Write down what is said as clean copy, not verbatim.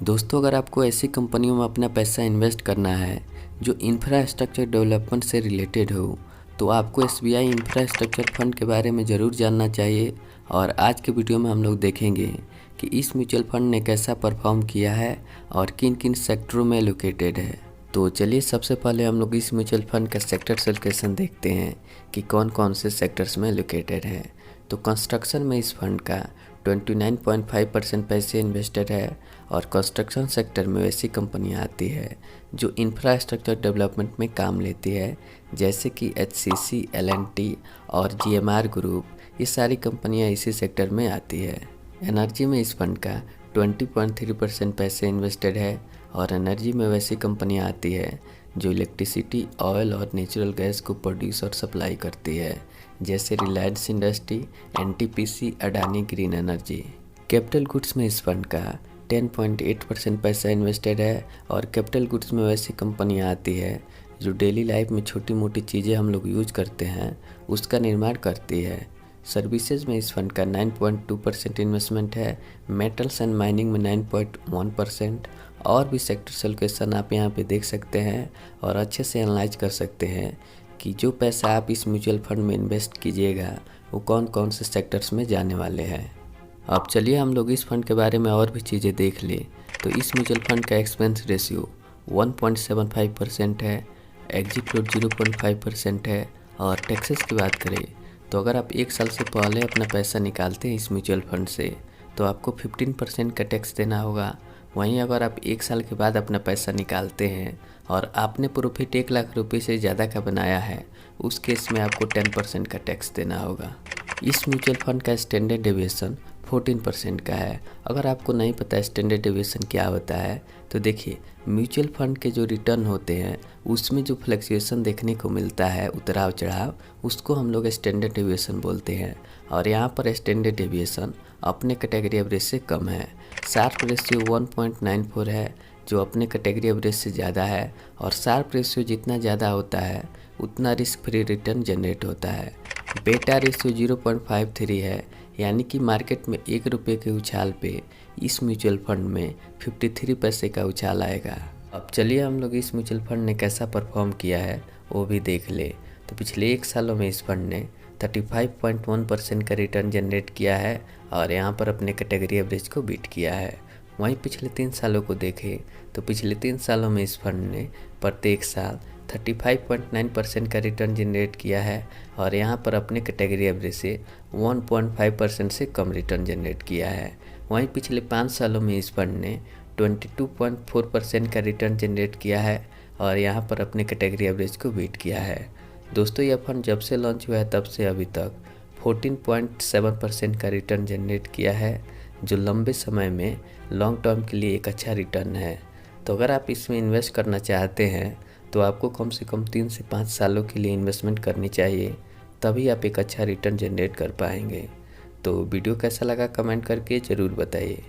दोस्तों, अगर आपको ऐसी कंपनियों में अपना पैसा इन्वेस्ट करना है जो इंफ्रास्ट्रक्चर डेवलपमेंट से रिलेटेड हो, तो आपको एसबीआई इंफ्रास्ट्रक्चर फंड के बारे में ज़रूर जानना चाहिए। और आज के वीडियो में हम लोग देखेंगे कि इस म्यूचुअल फंड ने कैसा परफॉर्म किया है और किन किन सेक्टरों में लोकेटेड है। तो चलिए सबसे पहले हम लोग इस म्यूचुअल फंड का सेक्टर एलोकेशन देखते हैं कि कौन कौन से सेक्टर्स में लोकेटेड है। तो कंस्ट्रक्शन में इस फंड का 29.5% पैसे इन्वेस्टेड है और कंस्ट्रक्शन सेक्टर में वैसी कंपनियां आती है जो इंफ्रास्ट्रक्चर डेवलपमेंट में काम लेती है, जैसे कि एचसीसी, एलएनटी और जीएमआर ग्रुप। ये सारी कंपनियां इसी सेक्टर में आती है। एनर्जी में इस फंड का 20.3% पैसे इन्वेस्टेड है और एनर्जी में वैसी कंपनियां आती है जो इलेक्ट्रिसिटी, ऑयल और नेचुरल गैस को प्रोड्यूस और सप्लाई करती है, जैसे Reliance industry, NTPC, Adani green energy. Capital goods में इस फंड का 10.8% पैसा इन्वेस्टेड है और कैपिटल गुड्स में वैसी कंपनियां आती है जो डेली लाइफ में छोटी मोटी चीज़ें हम लोग यूज करते हैं उसका निर्माण करती है। सर्विसेज में इस फंड का 9.2% इन्वेस्टमेंट है, मेटल्स एंड माइनिंग में 9.1%। और भी सेक्टर एलोकेशन आप यहाँ पे देख सकते हैं और अच्छे से एनालाइज कर सकते हैं कि जो पैसा आप इस म्यूचुअल फंड में इन्वेस्ट कीजिएगा वो कौन कौन से सेक्टर्स में जाने वाले हैं। अब चलिए हम लोग इस फंड के बारे में और भी चीज़ें देख लें। तो इस म्यूचुअल फंड का एक्सपेंस रेशियो 1.75% है, एग्जिट फ्लोट 0.5% है। और टैक्सेस की बात करें तो अगर आप 1 साल से पहले अपना पैसा निकालते हैं इस म्यूचुअल फंड से तो आपको 15% का टैक्स देना होगा। वहीं अगर आप 1 साल के बाद अपना पैसा निकालते हैं और आपने प्रॉफिट 1 लाख रुपये से ज़्यादा का बनाया है, उस केस में आपको 10% का टैक्स देना होगा। इस म्यूचुअल फंड का स्टैंडर्ड डेविएशन 14% का है। अगर आपको नहीं पता स्टैंडर्ड डेविएशन क्या होता है तो देखिए, म्यूचुअल फंड के जो रिटर्न होते हैं उसमें जो फ्लक्चुएशन देखने को मिलता है, उतराव चढ़ाव, उसको हम लोग स्टैंडर्ड डेविएशन बोलते हैं। और यहाँ पर स्टैंडर्ड डेविएशन अपने कैटेगरी एवरेज से कम है। शार्प रेशियो 1.94 है जो अपने कैटेगरी एवरेज से ज़्यादा है। और शार्प रेशियो जितना ज़्यादा होता है उतना रिस्क फ्री रिटर्न जनरेट होता है। बेटा रेशियो 0.53 है, यानी कि मार्केट में 1 रुपये के उछाल पे इस म्यूचुअल फंड में 53 पैसे का उछाल आएगा। अब चलिए हम लोग इस म्यूचुअल फंड ने कैसा परफॉर्म किया है वो भी देख ले। तो पिछले 1 सालों में इस फंड ने 35.1% का रिटर्न जनरेट किया है और यहाँ पर अपने कैटेगरी एवरेज को बीट किया है। वहीं पिछले 3 सालों को देखें तो पिछले 3 सालों में इस फंड ने प्रत्येक साल 35.9% का रिटर्न जनरेट किया है और यहाँ पर अपने कैटेगरी एवरेज से 1.5% से कम रिटर्न जनरेट किया है। वहीं पिछले 5 सालों में इस फंड ने 22.4% का रिटर्न जनरेट किया है और यहाँ पर अपने कैटेगरी एवरेज को बीट किया है। दोस्तों, यह फंड जब से लॉन्च हुआ है तब से अभी तक 14.7% का रिटर्न जनरेट किया है, जो लंबे समय में लॉन्ग टर्म के लिए एक अच्छा रिटर्न है। तो अगर आप इसमें इन्वेस्ट करना चाहते हैं तो आपको कम से कम 3 से 5 सालों के लिए इन्वेस्टमेंट करनी चाहिए, तभी आप एक अच्छा रिटर्न जनरेट कर पाएंगे। तो वीडियो कैसा लगा कमेंट करके ज़रूर बताइए।